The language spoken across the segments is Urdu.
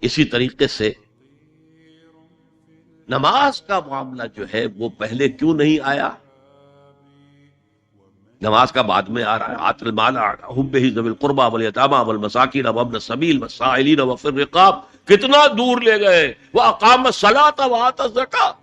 اسی طریقے سے نماز کا معاملہ جو ہے وہ پہلے کیوں نہیں آیا؟ نماز کا بعد میں آ رہا ہے. آت المال حبہ ذوی القربى والیتامى والمساکین وابن السبیل والسائلین وفی الرقاب. کتنا دور لے گئے. واقام الصلاۃ وآتى الزکاۃ.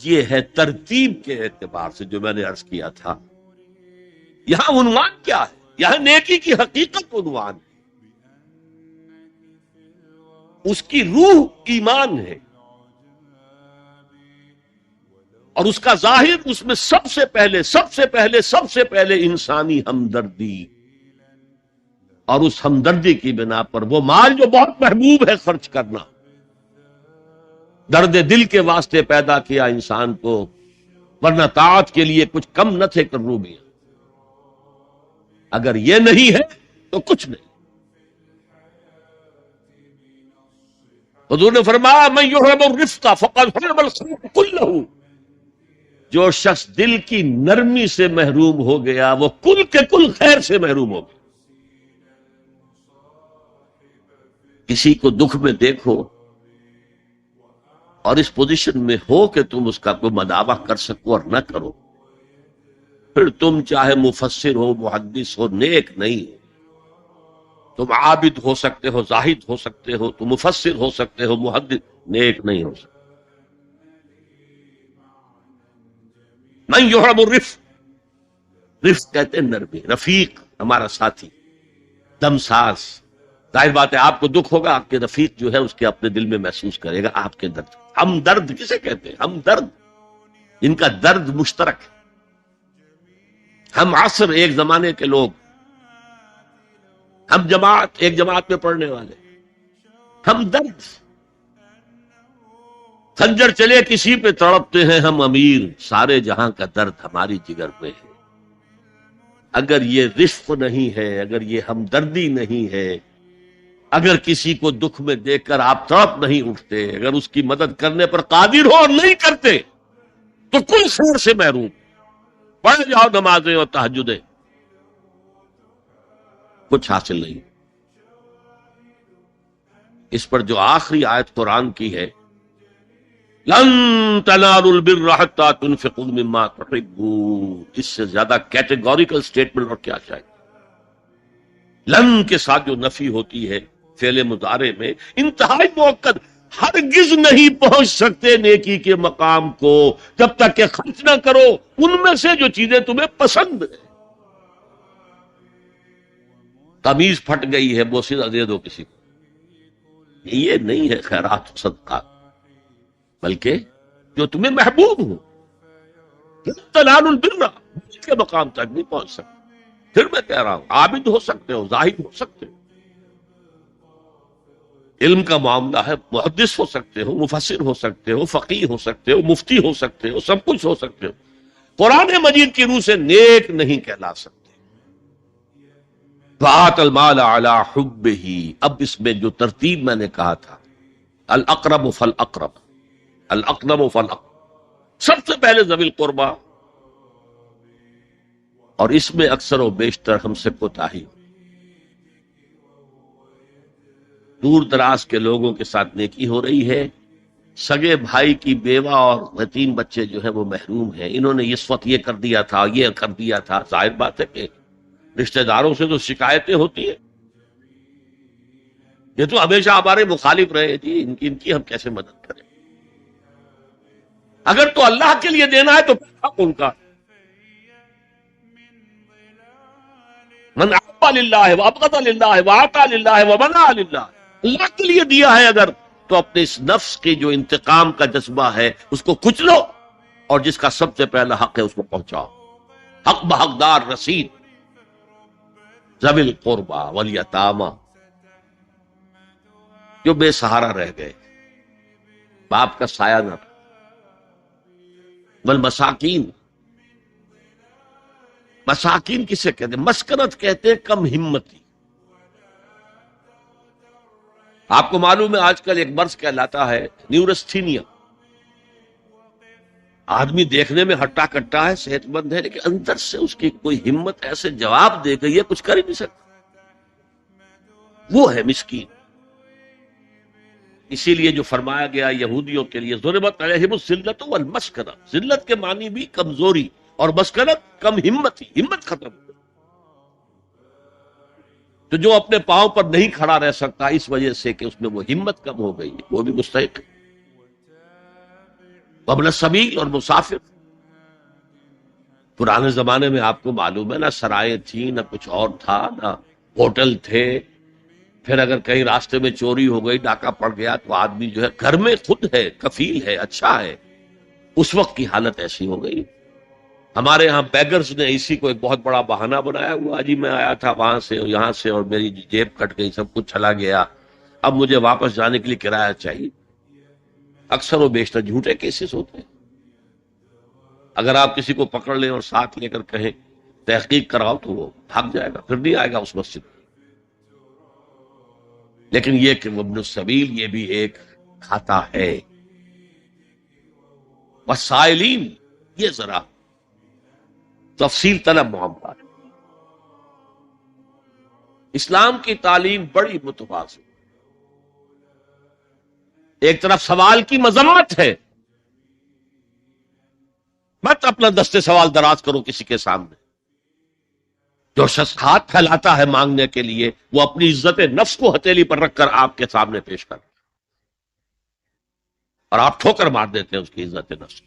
یہ ہے ترتیب کے اعتبار سے جو میں نے عرض کیا تھا. یہاں عنوان کیا ہے؟ یہاں نیکی کی حقیقت عنوان ہے. اس کی روح ایمان ہے اور اس کا ظاہر اس میں سب سے پہلے انسانی ہمدردی، اور اس ہمدردی کی بنا پر وہ مال جو بہت محبوب ہے خرچ کرنا. درد دل کے واسطے پیدا کیا انسان کو، ورنہ طاعت کے لیے کچھ کم نہ تھے کروبیاں. اگر یہ نہیں ہے تو کچھ نہیں. حضور نے فرمایا من یحرم الرفق فقد حرم الخیر کلہ. جو شخص دل کی نرمی سے محروم ہو گیا وہ کل کے کل خیر سے محروم ہو گیا. کسی کو دکھ میں دیکھو اور اس پوزیشن میں ہو کہ تم اس کا کوئی مداوع کر سکو اور نہ کرو، پھر تم چاہے مفسر ہو، محدث ہو، نیک نہیں ہو. تم عابد ہو سکتے ہو، زاہد ہو سکتے ہو، تم مفسر ہو سکتے ہو، محدث، نیک نہیں ہو سکتے. من یحرم الرفق، رفق کہتے ہیں نرمی. رفیق ہمارا ساتھی، دمساز. ظاہر بات ہے آپ کو دکھ ہوگا، آپ کے رفیق جو ہے اس کے اپنے دل میں محسوس کرے گا آپ کے درد. ہمدرد کسے کہتے ہیں؟ ہمدرد ان کا درد مشترک ہے. ہم عصر ایک زمانے کے لوگ، ہم جماعت ایک جماعت میں پڑھنے والے. ہم درد، خنجر چلے کسی پہ تڑپتے ہیں ہم امیر، سارے جہاں کا درد ہماری جگر میں ہے. اگر یہ رفق نہیں ہے، اگر یہ ہمدردی نہیں ہے، اگر کسی کو دکھ میں دیکھ کر آپ تڑپ نہیں اٹھتے، اگر اس کی مدد کرنے پر قادر ہو اور نہیں کرتے تو کل خیر سے محروم. پڑھ جاؤ نمازیں اور تہجدیں، کچھ حاصل نہیں. اس پر جو آخری آیت قرآن کی ہے، لن تنالوا البر حتى تنفقوا مما تحبون، اس سے زیادہ کیٹیگوریکل سٹیٹمنٹ اور کیا چاہیے. لن کے ساتھ جو نفی ہوتی ہے فعل مضارع میں، انتہائی مؤکد. ہرگز نہیں پہنچ سکتے نیکی کے مقام کو جب تک کہ خرچ نہ کرو ان میں سے جو چیزیں تمہیں پسند ہیں. تمیز پھٹ گئی ہے، بوسیدہ دے دو کسی کو، یہ نہیں ہے خیرات و صدقات، بلکہ جو تمہیں محبوب ہو. تنالوا البر کے مقام تک نہیں پہنچ سکتے. پھر میں کہہ رہا ہوں عابد ہو سکتے ہو، زاہد ہو سکتے ہو، علم کا معاملہ ہے، محدث ہو سکتے ہو، مفسر ہو سکتے ہو، فقیہ ہو سکتے ہو، مفتی ہو سکتے ہو، سب کچھ ہو سکتے ہو. قرآن مجید کی روح سے نیک نہیں کہلا سکتے. وآت المال علی حبہ. اب اس میں جو ترتیب میں نے کہا تھا، الاقرب فالاقرب، الاقرب فالاقرب، سب سے پہلے ذوی القربیٰ. اور اس میں اکثر و بیشتر ہم سے کوتاہی، دور دراز کے لوگوں کے ساتھ نیکی ہو رہی ہے. سگے بھائی کی بیوہ اور یتیم بچے جو ہیں وہ محروم ہیں. انہوں نے اس وقت یہ کر دیا تھا، یہ کر دیا تھا. ظاہر بات ہے کہ رشتہ داروں سے تو شکایتیں ہوتی ہیں. یہ تو ہمیشہ ہمارے مخالف رہے جی، ان کی ہم کیسے مدد کریں. اگر تو اللہ کے لیے دینا ہے تو حق ان کا. من اعطى للہ وابغض للہ واعطى للہ ومنع للہ. اللہ کے لیے دیا ہے اگر، تو اپنے اس نفس کے جو انتقام کا جذبہ ہے اس کو کچلو، اور جس کا سب سے پہلا حق ہے اس کو پہنچاؤ. حق بحقدار رسید. ذوی القربى والیتامى، جو بے سہارا رہ گئے، باپ کا سایہ نہ رہا. والمساکین، مساکین کسے کہتے ہیں؟ مسکنت کہتے ہیں کم ہمتی. آپ کو معلوم ہے آج کل ایک مرض کہلاتا ہے نیورستھینیا. آدمی دیکھنے میں ہٹا کٹا ہے، صحت مند ہے، لیکن اندر سے اس کی کوئی ہمت ایسے جواب دے گئی ہے کچھ کر ہی نہیں سکتا، وہ ہے مسکین۔ اسی لیے جو فرمایا گیا یہودیوں کے لیے ضربت علیہم الذلۃ والمسکنہ، ذلت کے معنی بھی کمزوری اور مسکنت کم ہمتی، ہمت ختم۔ تو جو اپنے پاؤں پر نہیں کھڑا رہ سکتا اس وجہ سے کہ اس میں وہ ہمت کم ہو گئی، وہ بھی مستحق ہے۔ وابن السبیل اور مسافر، پرانے زمانے میں آپ کو معلوم ہے نہ سرائیں تھیں، نہ کچھ اور تھا، نہ ہوٹل تھے، پھر اگر کہیں راستے میں چوری ہو گئی، ڈاکہ پڑ گیا، تو آدمی جو ہے گھر میں خود ہے، کفیل ہے، اچھا ہے۔ اس وقت کی حالت ایسی ہو گئی۔ ہمارے ہاں بیگرز نے اسی کو ایک بہت بڑا بہانہ بنایا ہوا، جی میں آیا تھا وہاں سے یہاں سے اور میری جیب کٹ گئی، سب کچھ چلا گیا، اب مجھے واپس جانے کے لیے کرایہ چاہیے۔ اکثر و بیشتر جھوٹے کیسز ہوتے ہیں۔ اگر آپ کسی کو پکڑ لیں اور ساتھ لے کر کہیں تحقیق کراؤ تو وہ بھاگ جائے گا، پھر نہیں آئے گا اس مسجد۔ لیکن یہ کہ ابن السبیل یہ بھی ایک کھاتا ہے۔ والسائلین، یہ ذرا تفصیل طلب معاملہ ہے۔ اسلام کی تعلیم بڑی متوازن، ایک طرف سوال کی مذمت ہے، مت اپنا دستے سوال دراز کرو کسی کے سامنے۔ جو شخص ہاتھ پھیلاتا ہے مانگنے کے لیے، وہ اپنی عزت نفس کو ہتھیلی پر رکھ کر آپ کے سامنے پیش کر، اور آپ ٹھوکر مار دیتے ہیں اس کی عزت نفس۔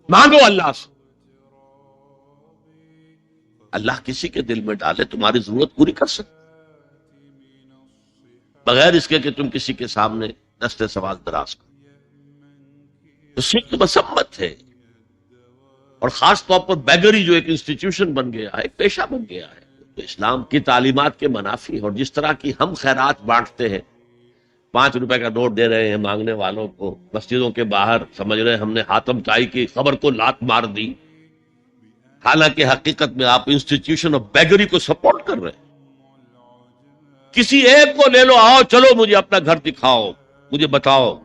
مانگو اللہ سے، اللہ کسی کے دل میں ڈالے تمہاری ضرورت پوری کر سکتے، بغیر اس کے کہ تم کسی کے سامنے دستے سوال دراز کرو۔ تو صرف مسمت ہے، اور خاص طور پر بیگری جو ایک انسٹیٹیوشن بن گیا ہے، ایک پیشہ بن گیا ہے، تو اسلام کی تعلیمات کے منافی۔ اور جس طرح کی ہم خیرات بانٹتے ہیں، 5 روپے کا نوٹ دے رہے ہیں مانگنے والوں کو مسجدوں کے باہر، سمجھ رہے ہیں ہم نے حاتم طائی کی خبر کو لات مار دی، حالانکہ حقیقت میں آپ انسٹیٹیوشن آف بیگری کو سپورٹ کر رہے ہیں۔ کسی ایک کو لے لو، آؤ چلو مجھے اپنا گھر دکھاؤ، مجھے بتاؤ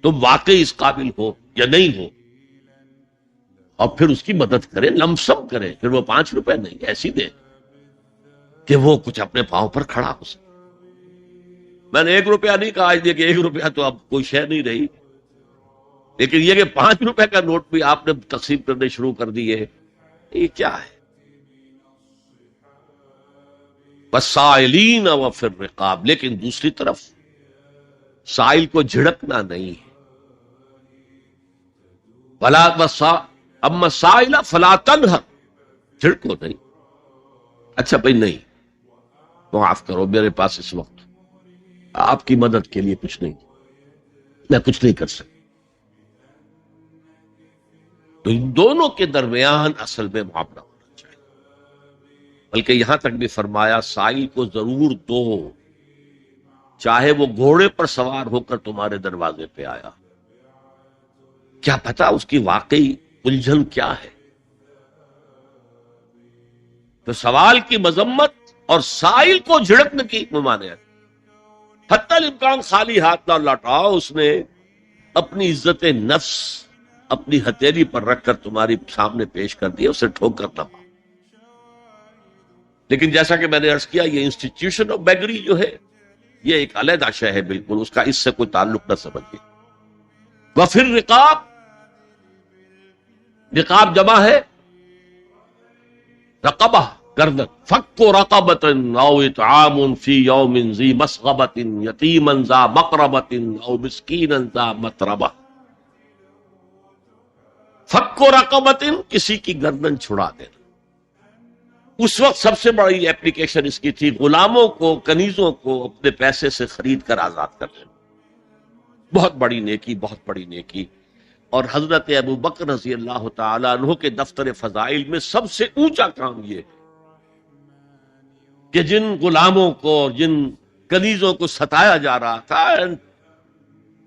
تم واقعی اس قابل ہو یا نہیں ہو، اور پھر اس کی مدد کرے، لمسم کرے، پھر وہ 5 روپے نہیں ایسی دے کہ وہ کچھ اپنے پاؤں پر کھڑا ہو سکے۔ میں نے 1 روپیہ نہیں کہا، کہ 1 روپیہ تو اب کوئی شے نہیں رہی، لیکن یہ کہ 5 روپے کا نوٹ بھی آپ نے تقسیم کرنے شروع کر دیے، یہ کیا ہے؟ والسائلین وفی الرقاب، لیکن دوسری طرف سائل کو جھڑکنا نہیں ہے۔ اما السائل فلا تنہر، جھڑکو نہیں، اچھا بھائی نہیں، معاف کرو میرے پاس اس وقت آپ کی مدد کے لیے کچھ نہیں، میں کچھ نہیں کر سکتا۔ تو ان دونوں کے درمیان اصل میں معاملہ ہونا چاہیے، بلکہ یہاں تک بھی فرمایا سائل کو ضرور دو، چاہے وہ گھوڑے پر سوار ہو کر تمہارے دروازے پہ آیا، کیا پتا اس کی واقعی الجھن کیا ہے۔ تو سوال کی مذمت اور سائل کو جھڑکنے کی ممانعت، حتی الامکان خالی ہاتھ نہ لوٹاؤ، اس نے اپنی عزت نفس اپنی ہتھیلی پر رکھ کر تمہاری سامنے پیش کر دیا، اسے ٹھوکر نہ مارو۔ لیکن جیسا کہ میں نے عرض کیا، یہ انسٹیٹیوشن آف بیگری جو ہے یہ ایک علیحدہ شے ہے، بالکل اس کا اس سے کوئی تعلق نہ سمجھیے۔ وفی الرقاب، رقاب جمع ہے رقبہ، گردن، فک رقبۃ او اطعام فی یوم ذی مسغبۃ یتیما ذا مقربۃ او مسکینا ذا متربہ۔ فک رقبۃ، کسی کی گردن چھڑا دینا۔ اس وقت سب سے بڑی اپلیکیشن اس کی تھی غلاموں کو، کنیزوں کو اپنے پیسے سے خرید کر آزاد کر لینا، بہت بڑی نیکی، بہت بڑی نیکی۔ اور حضرت ابو بکر رضی اللہ تعالیٰ عنہ کے دفتر فضائل میں سب سے اونچا کام یہ کہ جن غلاموں کو اور جن کنیزوں کو ستایا جا رہا تھا،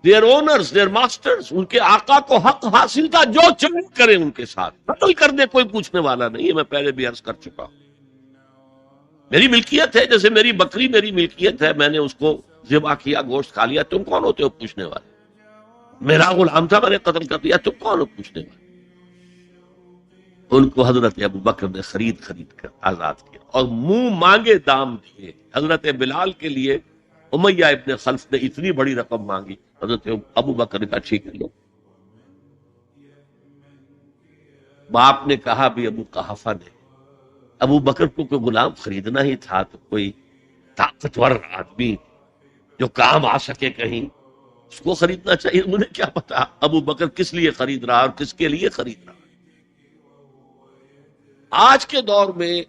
their owners, their masters، ان کے آقا کو حق حاصل تھا، جو چاہے کریں ان کے ساتھ، قتل کر دے، کوئی پوچھنے والا نہیں ہے۔ میں پہلے بھی عرض کر چکا ہوں، میری ملکیت ہے، جیسے میری بکری میری ملکیت ہے، میں نے اس کو ذبح کیا، گوشت کھا لیا، تم کون ہوتے ہو پوچھنے والے؟ میرا غلام تھا، میں نے قتل کر دیا، تم کون ہو پوچھنے والے؟ ان کو حضرت ابو بکر نے خرید کر آزاد کیا اور منہ مانگے دام دیے۔ حضرت بلال کے لیے امیہ ابن خلف نے اتنی بڑی رقم مانگی، حضرت ابو بکر نے کہا ٹھیک ہے لو۔ باپ نے کہا بھی ابو قحافہ نے، ابو بکر کو کوئی غلام خریدنا ہی تھا تو کوئی طاقتور آدمی جو کام آ سکے کہیں، اس کو خریدنا چاہیے۔ مجھے کیا پتا ابو بکر کس لیے خرید رہا اور کس کے لیے خرید رہا۔ آج کے دور میں